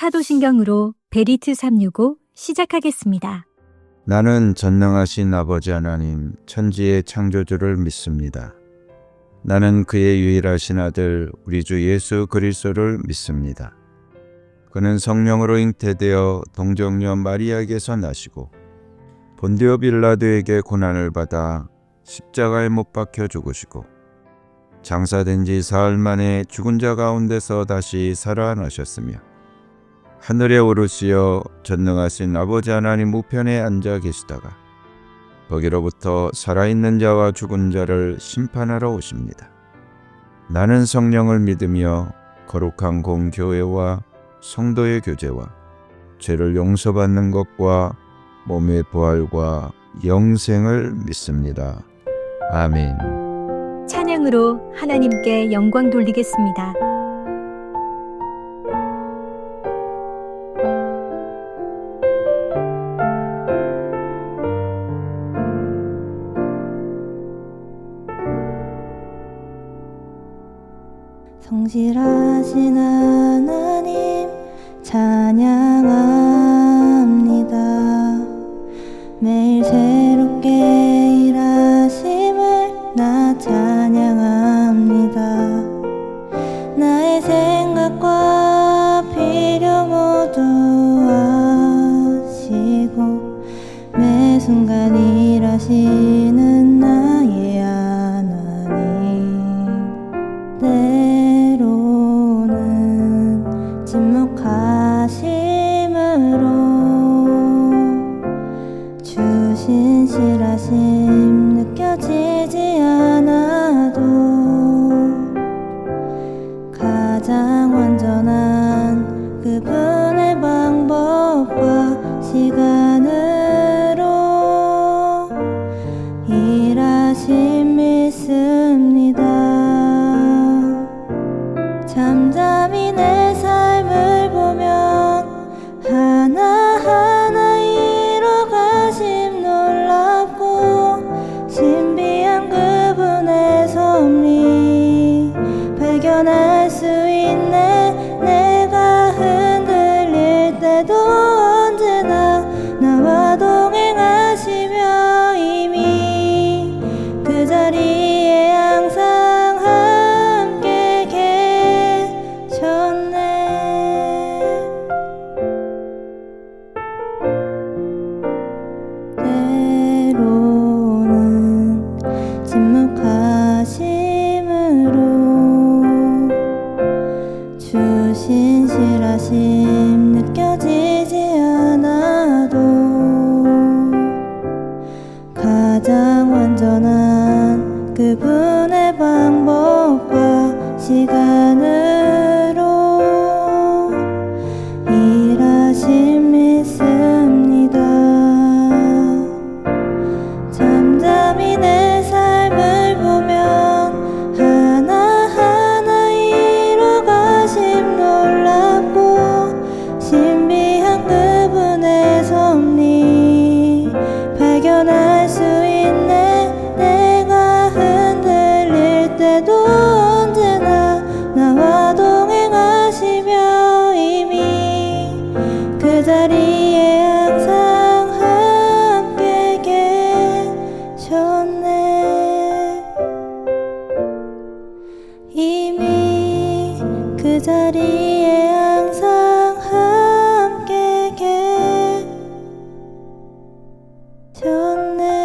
사도신경으로 베리트 365 시작하겠습니다. 나는 전능하신 아버지 하나님 천지의 창조주를 믿습니다. 나는 그의 유일하신 아들 우리 주 예수 그리스도를 믿습니다. 그는 성령으로 잉태되어 동정녀 마리아에게서 나시고 본디오 빌라도에게 고난을 받아 십자가에 못 박혀 죽으시고 장사된 지 사흘 만에 죽은 자 가운데서 다시 살아나셨으며 하늘에 오르시어 전능하신 아버지 하나님 우편에 앉아 계시다가 거기로부터 살아있는 자와 죽은 자를 심판하러 오십니다. 나는 성령을 믿으며 거룩한 공교회와 성도의 교제와 죄를 용서받는 것과 몸의 부활과 영생을 믿습니다. 아멘. 찬양으로 하나님께 영광 돌리겠습니다. 성실하신 하나님 찬양합니다. 매일 새롭게 일하심을 나 찬양합니다. 나의 생각과 필요 모두 아시고 매 순간 일하시는 나의 하나님. 때로는 침묵하심으로 주신 실하심 느껴지지 않아도 가장 완전한 그분의 방법과 시간으로 일하심 믿습니다. 잠잠히 내 삶을 보면 하나하나 이뤄가심 놀랍고 신비한 그분의 섭리 발견할 수 있네. 내가 흔들릴 때도 언제나 나와 동행하시며 이미 그 자리에 항상 함께 계셨네. 때로는 침묵하심으로 주신 실하심 느껴지지 않아도 가장 완전한 그분의 방법과 시간으로 일하심 믿습니다. 잠잠히 내 삶을 보면 하나하나 이뤄가심 놀랍고 신비한 그분의 섭리 발견할 수 있네. 내가 흔들릴 때도 언제나 나와 동행하시며 이미 그 자리에 항상 함께 계셨네. 이미 그 자리에 항상 함께 계셨네.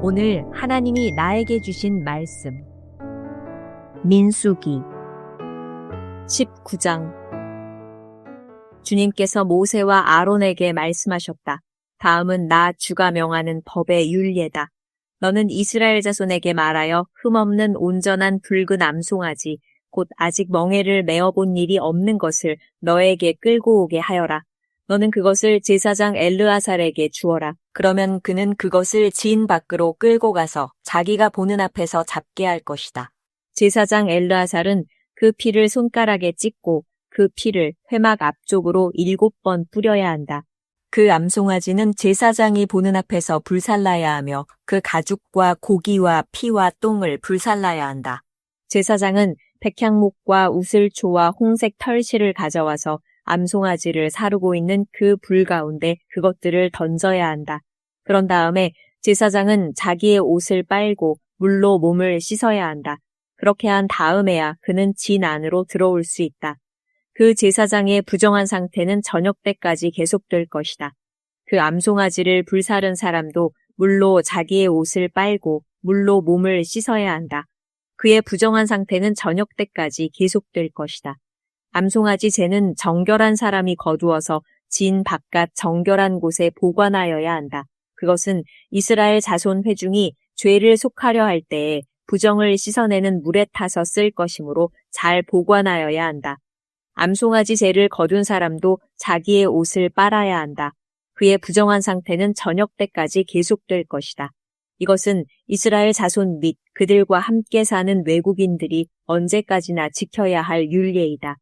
오늘 하나님이 나에게 주신 말씀 민수기 19장. 주님께서 모세와 아론에게 말씀하셨다. 다음은 나 주가 명하는 법의 율례다. 너는 이스라엘 자손에게 말하여 흠없는 온전한 붉은 암송아지 곧 아직 멍에를 메어본 일이 없는 것을 너에게 끌고 오게 하여라. 너는 그것을 제사장 엘르아살에게 주어라. 그러면 그는 그것을 진 밖으로 끌고 가서 자기가 보는 앞에서 잡게 할 것이다. 제사장 엘르아살은 그 피를 손가락에 찍고 그 피를 회막 앞쪽으로 7번 뿌려야 한다. 그 암송아지는 제사장이 보는 앞에서 불살라야 하며 그 가죽과 고기와 피와 똥을 불살라야 한다. 제사장은 백향목과 우슬초와 홍색 털실을 가져와서 암송아지를 사르고 있는 그 불 가운데 그것들을 던져야 한다. 그런 다음에 제사장은 자기의 옷을 빨고 물로 몸을 씻어야 한다. 그렇게 한 다음에야 그는 진 안으로 들어올 수 있다. 그 제사장의 부정한 상태는 저녁 때까지 계속될 것이다. 그 암송아지를 불사른 사람도 물로 자기의 옷을 빨고 물로 몸을 씻어야 한다. 그의 부정한 상태는 저녁 때까지 계속될 것이다. 암송아지 쟤는 정결한 사람이 거두어서 진 바깥 정결한 곳에 보관하여야 한다. 그것은 이스라엘 자손 회중이 죄를 속하려 할 때에 부정을 씻어내는 물에 타서 쓸 것이므로 잘 보관하여야 한다. 암송아지 쟤를 거둔 사람도 자기의 옷을 빨아야 한다. 그의 부정한 상태는 저녁 때까지 계속될 것이다. 이것은 이스라엘 자손 및 그들과 함께 사는 외국인들이 언제까지나 지켜야 할 율례이다.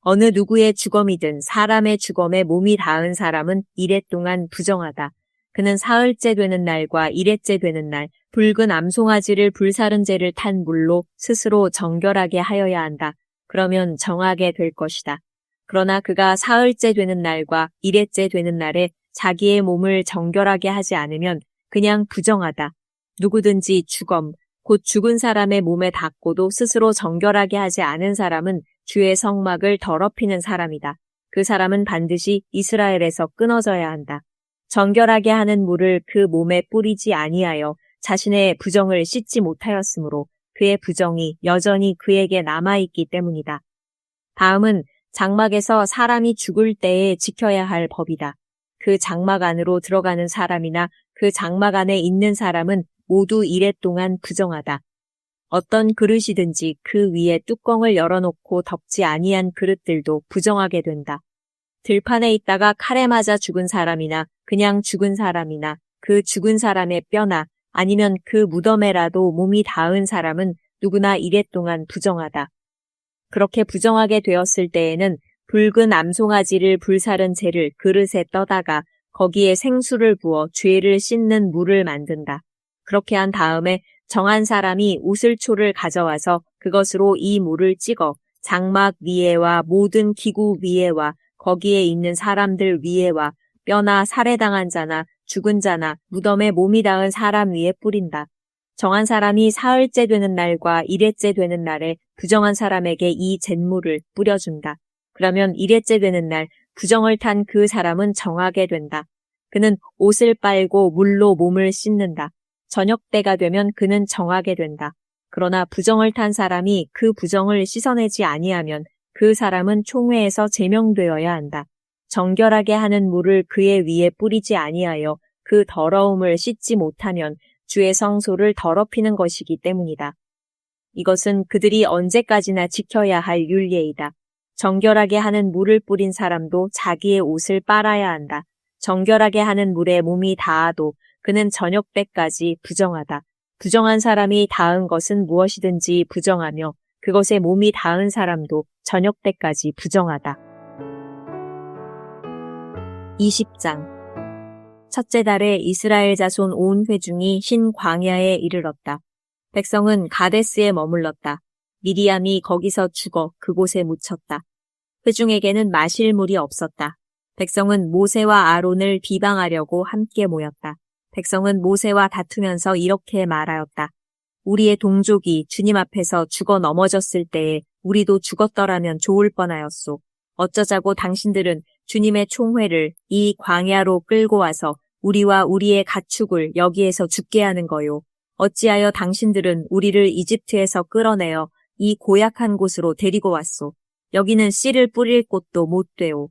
어느 누구의 주검이든 사람의 주검에 몸이 닿은 사람은 이래 동안 부정하다. 그는 사흘째 되는 날과 일회째 되는 날 붉은 암송아지를 불사른 죄를 탄 물로 스스로 정결하게 하여야 한다. 그러면 정하게 될 것이다. 그러나 그가 사흘째 되는 날과 일회째 되는 날에 자기의 몸을 정결하게 하지 않으면 그냥 부정하다. 누구든지 주검, 곧 죽은 사람의 몸에 닿고도 스스로 정결하게 하지 않은 사람은 주의 성막을 더럽히는 사람이다. 그 사람은 반드시 이스라엘에서 끊어져야 한다. 정결하게 하는 물을 그 몸에 뿌리지 아니하여 자신의 부정을 씻지 못하였으므로 그의 부정이 여전히 그에게 남아있기 때문이다. 다음은 장막에서 사람이 죽을 때에 지켜야 할 법이다. 그 장막 안으로 들어가는 사람이나 그 장막 안에 있는 사람은 모두 이래 동안 부정하다. 어떤 그릇이든지 그 위에 뚜껑을 열어놓고 덮지 아니한 그릇들도 부정하게 된다. 들판에 있다가 칼에 맞아 죽은 사람이나 그냥 죽은 사람이나 그 죽은 사람의 뼈나 아니면 그 무덤에라도 몸이 닿은 사람은 누구나 이래 동안 부정하다. 그렇게 부정하게 되었을 때에는 붉은 암송아지를 불사른 재를 그릇에 떠다가 거기에 생수를 부어 죄를 씻는 물을 만든다. 그렇게 한 다음에 정한 사람이 우슬초를 가져와서 그것으로 이 물을 찍어 장막 위에와 모든 기구 위에와 거기에 있는 사람들 위에와 뼈나 살해당한 자나 죽은 자나 무덤에 몸이 닿은 사람 위에 뿌린다. 정한 사람이 사흘째 되는 날과 일회째 되는 날에 부정한 사람에게 이 잿물을 뿌려준다. 그러면 일회째 되는 날 부정을 탄 그 사람은 정하게 된다. 그는 옷을 빨고 물로 몸을 씻는다. 저녁 때가 되면 그는 정하게 된다. 그러나 부정을 탄 사람이 그 부정을 씻어내지 아니하면 그 사람은 총회에서 제명되어야 한다. 정결하게 하는 물을 그의 위에 뿌리지 아니하여 그 더러움을 씻지 못하면 주의 성소를 더럽히는 것이기 때문이다. 이것은 그들이 언제까지나 지켜야 할 율례이다. 정결하게 하는 물을 뿌린 사람도 자기의 옷을 빨아야 한다. 정결하게 하는 물에 몸이 닿아도 그는 저녁 때까지 부정하다. 부정한 사람이 닿은 것은 무엇이든지 부정하며 그것에 몸이 닿은 사람도 저녁 때까지 부정하다. 20장 첫째 달에 이스라엘 자손 온 회중이 신 광야에 이르렀다. 백성은 가데스에 머물렀다. 미리암이 거기서 죽어 그곳에 묻혔다. 회중에게는 마실 물이 없었다. 백성은 모세와 아론을 비방하려고 함께 모였다. 백성은 모세와 다투면서 이렇게 말하였다. 우리의 동족이 주님 앞에서 죽어 넘어졌을 때에 우리도 죽었더라면 좋을 뻔하였소. 어쩌자고 당신들은 주님의 총회를 이 광야로 끌고 와서 우리와 우리의 가축을 여기에서 죽게 하는 거요. 어찌하여 당신들은 우리를 이집트에서 끌어내어 이 고약한 곳으로 데리고 왔소. 여기는 씨를 뿌릴 곳도 못 되오.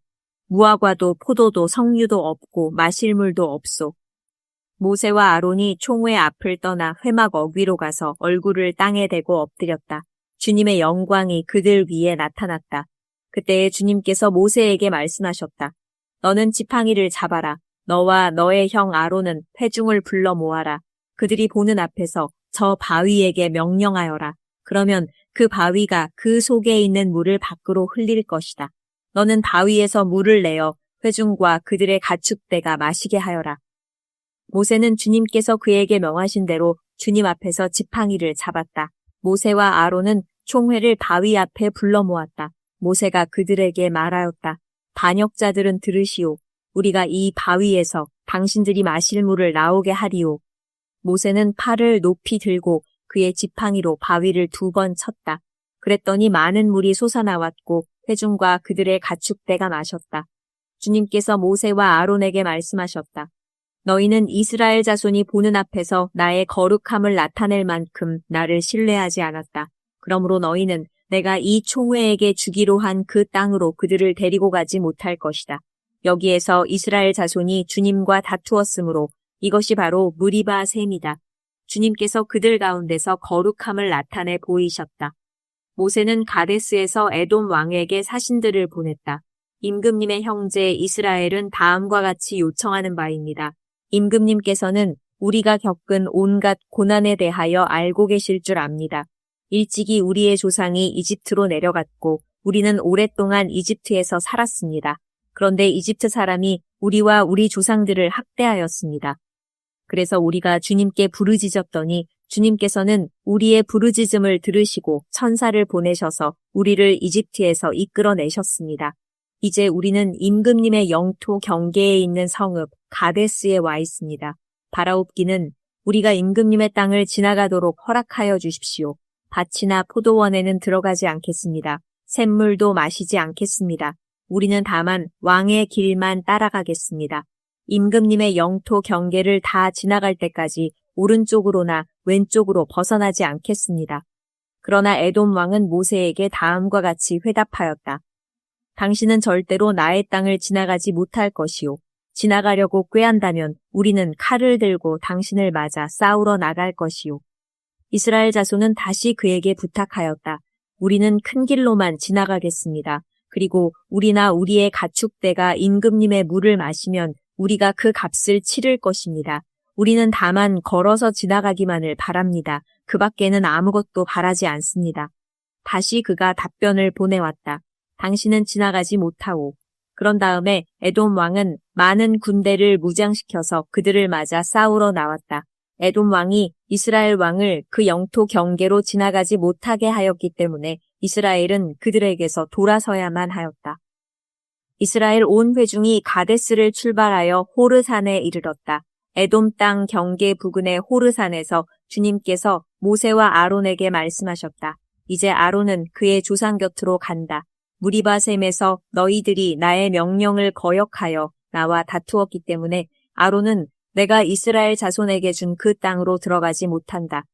무화과도 포도도 석류도 없고 마실 물도 없소. 모세와 아론이 총회 앞을 떠나 회막 어귀로 가서 얼굴을 땅에 대고 엎드렸다. 주님의 영광이 그들 위에 나타났다. 그때 주님께서 모세에게 말씀하셨다. 너는 지팡이를 잡아라. 너와 너의 형 아론은 회중을 불러 모아라. 그들이 보는 앞에서 저 바위에게 명령하여라. 그러면 그 바위가 그 속에 있는 물을 밖으로 흘릴 것이다. 너는 바위에서 물을 내어 회중과 그들의 가축대가 마시게 하여라. 모세는 주님께서 그에게 명하신 대로 주님 앞에서 지팡이를 잡았다. 모세와 아론은 총회를 바위 앞에 불러 모았다. 모세가 그들에게 말하였다. 반역자들은 들으시오. 우리가 이 바위에서 당신들이 마실 물을 나오게 하리오. 모세는 팔을 높이 들고 그의 지팡이로 바위를 2번 쳤다. 그랬더니 많은 물이 솟아나왔고 회중과 그들의 가축대가 마셨다. 주님께서 모세와 아론에게 말씀하셨다. 너희는 이스라엘 자손이 보는 앞에서 나의 거룩함을 나타낼 만큼 나를 신뢰하지 않았다. 그러므로 너희는 내가 이 총회에게 주기로 한 그 땅으로 그들을 데리고 가지 못할 것이다. 여기에서 이스라엘 자손이 주님과 다투었으므로 이것이 바로 무리바 셈이다. 주님께서 그들 가운데서 거룩함을 나타내 보이셨다. 모세는 가데스에서 에돔 왕에게 사신들을 보냈다. 임금님의 형제 이스라엘은 다음과 같이 요청하는 바입니다. 임금님께서는 우리가 겪은 온갖 고난에 대하여 알고 계실 줄 압니다. 일찍이 우리의 조상이 이집트로 내려갔고 우리는 오랫동안 이집트에서 살았습니다. 그런데 이집트 사람이 우리와 우리 조상들을 학대하였습니다. 그래서 우리가 주님께 부르짖었더니 주님께서는 우리의 부르짖음을 들으시고 천사를 보내셔서 우리를 이집트에서 이끌어내셨습니다. 이제 우리는 임금님의 영토 경계에 있는 성읍 가데스에 와 있습니다. 바라옵기는 우리가 임금님의 땅을 지나가도록 허락하여 주십시오. 밭이나 포도원에는 들어가지 않겠습니다. 샘물도 마시지 않겠습니다. 우리는 다만 왕의 길만 따라가겠습니다. 임금님의 영토 경계를 다 지나갈 때까지 오른쪽으로나 왼쪽으로 벗어나지 않겠습니다. 그러나 에돔 왕은 모세에게 다음과 같이 회답하였다. 당신은 절대로 나의 땅을 지나가지 못할 것이요. 지나가려고 꾀한다면 우리는 칼을 들고 당신을 맞아 싸우러 나갈 것이요. 이스라엘 자손은 다시 그에게 부탁하였다. 우리는 큰 길로만 지나가겠습니다. 그리고 우리나 우리의 가축대가 임금님의 물을 마시면 우리가 그 값을 치를 것입니다. 우리는 다만 걸어서 지나가기만을 바랍니다. 그 밖에는 아무것도 바라지 않습니다. 다시 그가 답변을 보내왔다. 당신은 지나가지 못하오. 그런 다음에 에돔 왕은 많은 군대를 무장시켜서 그들을 맞아 싸우러 나왔다. 에돔 왕이 이스라엘 왕을 그 영토 경계로 지나가지 못하게 하였기 때문에 이스라엘은 그들에게서 돌아서야만 하였다. 이스라엘 온 회중이 가데스를 출발하여 호르산에 이르렀다. 에돔 땅 경계 부근의 호르산에서 주님께서 모세와 아론에게 말씀하셨다. 이제 아론은 그의 조상 곁으로 간다. 무리바셈에서 너희들이 나의 명령을 거역하여 나와 다투었기 때문에 아론은 내가 이스라엘 자손에게 준 그 땅으로 들어가지 못한다.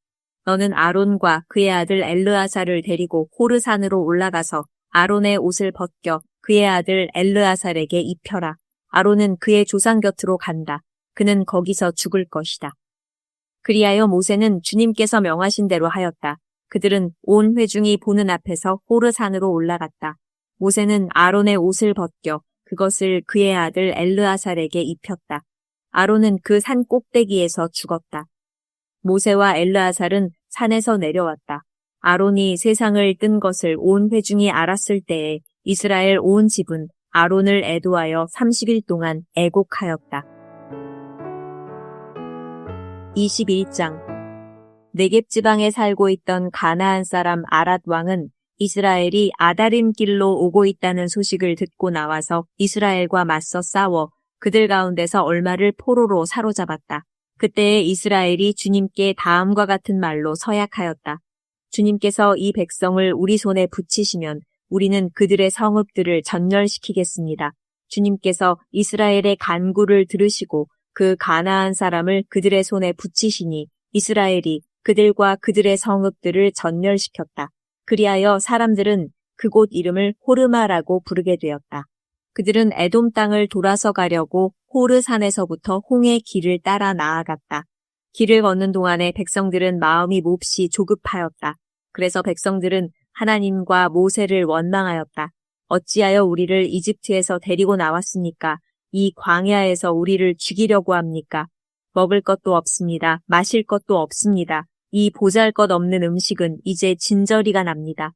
너는 아론과 그의 아들 엘르아사를 데리고 호르산으로 올라가서 아론의 옷을 벗겨 그의 아들 엘르아살에게 입혀라. 아론은 그의 조상 곁으로 간다. 그는 거기서 죽을 것이다. 그리하여 모세는 주님께서 명하신 대로 하였다. 그들은 온 회중이 보는 앞에서 호르산으로 올라갔다. 모세는 아론의 옷을 벗겨 그것을 그의 아들 엘르아살에게 입혔다. 아론은 그 산 꼭대기에서 죽었다. 모세와 엘르아살은 산에서 내려왔다. 아론이 세상을 뜬 것을 온 회중이 알았을 때에 이스라엘 온 집은 아론을 애도하여 30일 동안 애곡하였다. 21장 네겝 지방에 살고 있던 가나안 사람 아랏 왕은 이스라엘이 아다림 길로 오고 있다는 소식을 듣고 나와서 이스라엘과 맞서 싸워 그들 가운데서 얼마를 포로로 사로잡았다. 그때에 이스라엘이 주님께 다음과 같은 말로 서약하였다. 주님께서 이 백성을 우리 손에 붙이시면 우리는 그들의 성읍들을 전멸시키겠습니다. 주님께서 이스라엘의 간구를 들으시고 그 가나안 사람을 그들의 손에 붙이시니 이스라엘이 그들과 그들의 성읍들을 전멸시켰다. 그리하여 사람들은 그곳 이름을 호르마라고 부르게 되었다. 그들은 에돔 땅을 돌아서 가려고 호르산에서부터 홍해 길을 따라 나아갔다. 길을 걷는 동안에 백성들은 마음이 몹시 조급하였다. 그래서 백성들은 하나님과 모세를 원망하였다. 어찌하여 우리를 이집트에서 데리고 나왔습니까? 이 광야에서 우리를 죽이려고 합니까? 먹을 것도 없습니다. 마실 것도 없습니다. 이 보잘것없는 음식은 이제 진저리가 납니다.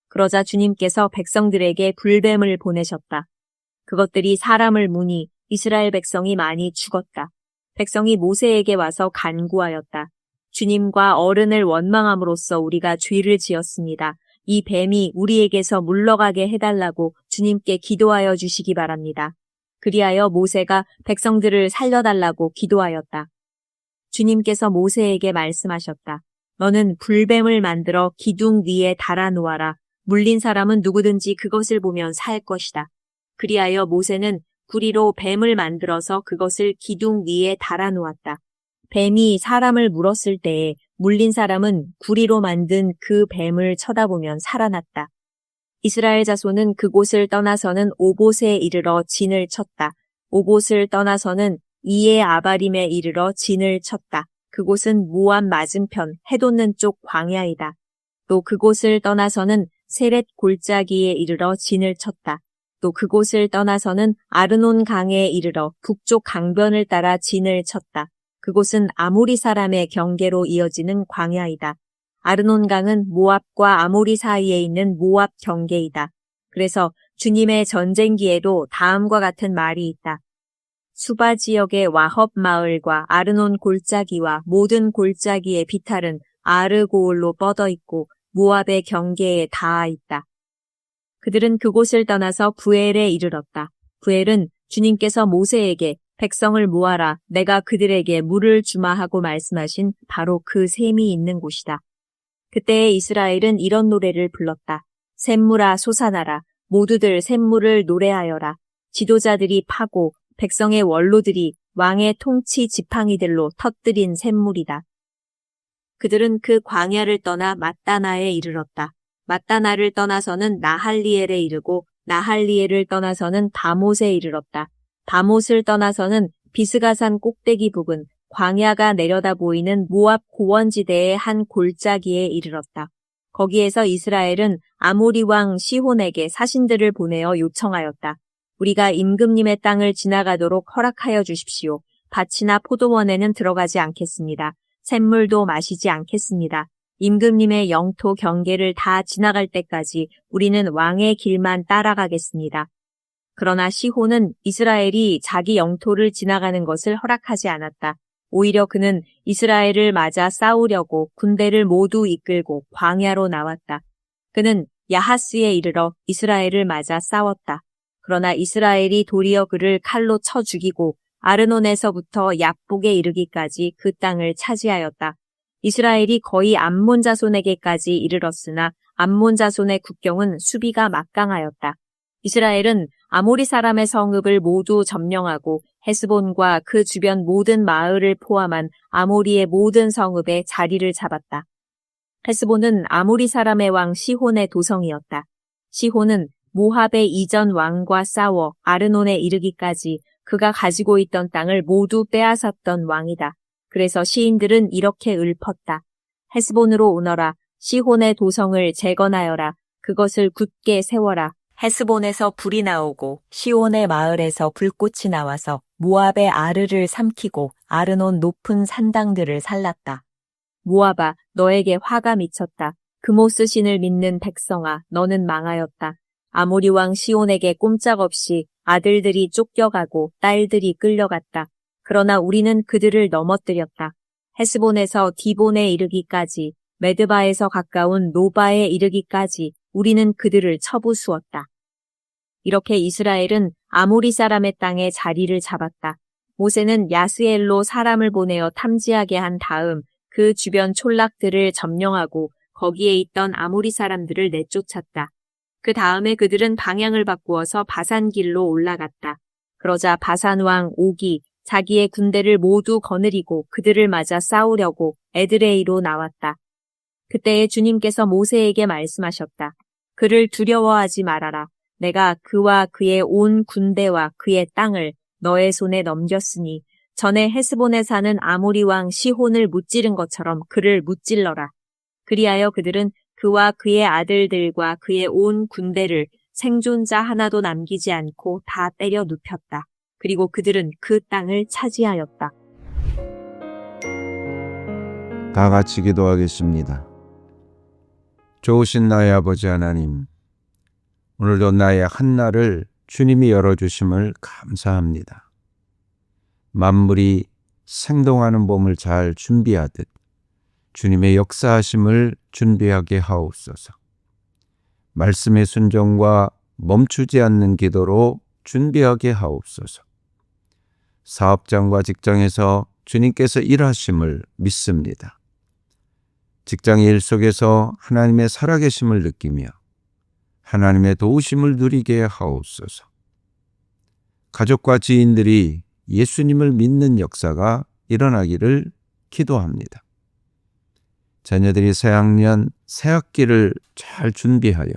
그러자 주님께서 백성들에게 불뱀을 보내셨다. 그것들이 사람을 무니 이스라엘 백성이 많이 죽었다. 백성이 모세에게 와서 간구하였다. 주님과 어른을 원망함으로써 우리가 죄를 지었습니다. 이 뱀이 우리에게서 물러가게 해달라고 주님께 기도하여 주시기 바랍니다. 그리하여 모세가 백성들을 살려달라고 기도하였다. 주님께서 모세에게 말씀하셨다. 너는 불뱀을 만들어 기둥 위에 달아 놓아라. 물린 사람은 누구든지 그것을 보면 살 것이다. 그리하여 모세는 구리로 뱀을 만들어서 그것을 기둥 위에 달아 놓았다. 뱀이 사람을 물었을 때에 물린 사람은 구리로 만든 그 뱀을 쳐다보면 살아났다. 이스라엘 자손은 그곳을 떠나서는 오봇에 이르러 진을 쳤다. 오봇을 떠나서는 이에 아바림에 이르러 진을 쳤다. 그곳은 모압 맞은편 해돋는 쪽 광야이다. 또 그곳을 떠나서는 세렛 골짜기에 이르러 진을 쳤다. 또 그곳을 떠나서는 아르논 강에 이르러 북쪽 강변을 따라 진을 쳤다. 그곳은 아모리 사람의 경계로 이어지는 광야이다. 아르논 강은 모압과 아모리 사이에 있는 모압 경계이다. 그래서 주님의 전쟁기에도 다음과 같은 말이 있다. 수바 지역의 와헙 마을과 아르논 골짜기와 모든 골짜기의 비탈은 아르고울로 뻗어 있고 모압의 경계에 닿아 있다. 그들은 그곳을 떠나서 부엘에 이르렀다. 부엘은 주님께서 모세에게 백성을 모아라, 내가 그들에게 물을 주마 하고 말씀하신 바로 그 샘이 있는 곳이다. 그때에 이스라엘은 이런 노래를 불렀다. 샘물아 솟아나라, 모두들 샘물을 노래하여라. 지도자들이 파고 백성의 원로들이 왕의 통치 지팡이들로 터뜨린 샘물이다. 그들은 그 광야를 떠나 mat다나에 이르렀다. mat다나를 떠나서는 나할리엘에 이르고 나할리엘을 떠나서는 바못에 이르렀다. 바못을 떠나서는 비스가산 꼭대기 부근 광야가 내려다 보이는 모압 고원지대의 한 골짜기에 이르렀다. 거기에서 이스라엘은 아모리 왕 시혼에게 사신들을 보내어 요청하였다. 우리가 임금님의 땅을 지나가도록 허락하여 주십시오. 밭이나 포도원에는 들어가지 않겠습니다. 샘물도 마시지 않겠습니다. 임금님의 영토 경계를 다 지나갈 때까지 우리는 왕의 길만 따라가겠습니다. 그러나 시혼은 이스라엘이 자기 영토를 지나가는 것을 허락하지 않았다. 오히려 그는 이스라엘을 맞아 싸우려고 군대를 모두 이끌고 광야로 나왔다. 그는 야하스에 이르러 이스라엘을 맞아 싸웠다. 그러나 이스라엘이 도리어 그를 칼로 쳐 죽이고 아르논에서부터 얍복에 이르기까지 그 땅을 차지하였다. 이스라엘이 거의 암몬 자손에게까지 이르렀으나 암몬 자손의 국경은 수비가 막강하였다. 이스라엘은 아모리 사람의 성읍을 모두 점령하고 헤스본과 그 주변 모든 마을을 포함한 아모리의 모든 성읍에 자리를 잡았다. 헤스본은 아모리 사람의 왕 시혼의 도성이었다. 시혼은 모압의 이전 왕과 싸워 아르논에 이르기까지 그가 가지고 있던 땅을 모두 빼앗았던 왕이다. 그래서 시인들은 이렇게 읊었다. 헤스본으로 오너라. 시혼의 도성을 재건하여라. 그것을 굳게 세워라. 헤스본에서 불이 나오고 시온의 마을에서 불꽃이 나와서 모압의 아르를 삼키고 아르논 높은 산당들을 살랐다. 모압아, 너에게 화가 미쳤다. 그모스 신을 믿는 백성아, 너는 망하였다. 아모리 왕 시온에게 꼼짝없이 아들들이 쫓겨가고 딸들이 끌려갔다. 그러나 우리는 그들을 넘어뜨렸다. 헤스본에서 디본에 이르기까지, 메드바에서 가까운 노바에 이르기까지 우리는 그들을 쳐부수었다. 이렇게 이스라엘은 아모리 사람의 땅에 자리를 잡았다. 모세는 야스엘로 사람을 보내어 탐지하게 한 다음 그 주변 촌락들을 점령하고 거기에 있던 아모리 사람들을 내쫓았다. 그 다음에 그들은 방향을 바꾸어서 바산길로 올라갔다. 그러자 바산 왕 옥이 자기의 군대를 모두 거느리고 그들을 맞아 싸우려고 에드레이로 나왔다. 그때에 주님께서 모세에게 말씀하셨다. 그를 두려워하지 말아라. 내가 그와 그의 온 군대와 그의 땅을 너의 손에 넘겼으니 전에 헤스본에 사는 아모리 왕 시혼을 무찌른 것처럼 그를 무찔러라. 그리하여 그들은 그와 그의 아들들과 그의 온 군대를 생존자 하나도 남기지 않고 다 때려 눕혔다. 그리고 그들은 그 땅을 차지하였다. 다 같이 기도하겠습니다. 좋으신 나의 아버지 하나님, 오늘도 나의 한날을 주님이 열어주심을 감사합니다. 만물이 생동하는 봄을 잘 준비하듯 주님의 역사하심을 준비하게 하옵소서. 말씀의 순종과 멈추지 않는 기도로 준비하게 하옵소서. 사업장과 직장에서 주님께서 일하심을 믿습니다. 직장의 일 속에서 하나님의 살아계심을 느끼며 하나님의 도우심을 누리게 하옵소서. 가족과 지인들이 예수님을 믿는 역사가 일어나기를 기도합니다. 자녀들이 새학년, 새학기를 잘 준비하여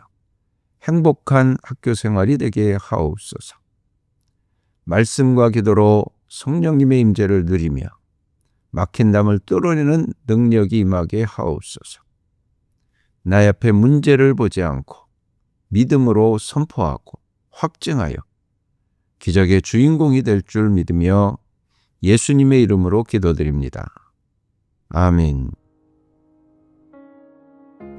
행복한 학교 생활이 되게 하옵소서. 말씀과 기도로 성령님의 임재를 누리며 막힌 담을 뚫어내는 능력이 임하게 하옵소서. 나의 앞에 문제를 보지 않고 믿음으로 선포하고 확증하여 기적의 주인공이 될 줄 믿으며 예수님의 이름으로 기도드립니다. 아멘.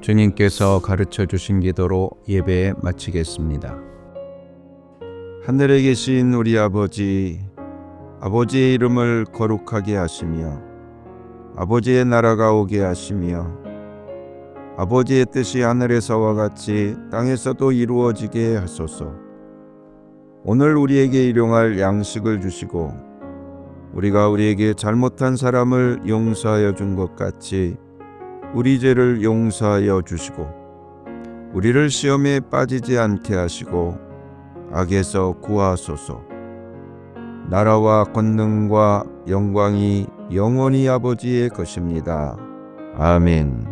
주님께서 가르쳐 주신 기도로 예배 마치겠습니다. 하늘에 계신 우리 아버지, 아버지의 이름을 거룩하게 하시며 아버지의 나라가 오게 하시며 아버지의 뜻이 하늘에서와 같이 땅에서도 이루어지게 하소서. 오늘 우리에게 일용할 양식을 주시고 우리가 우리에게 잘못한 사람을 용서하여 준 것 같이 우리 죄를 용서하여 주시고 우리를 시험에 빠지지 않게 하시고 악에서 구하소서. 나라와 권능과 영광이 영원히 아버지의 것입니다. 아멘.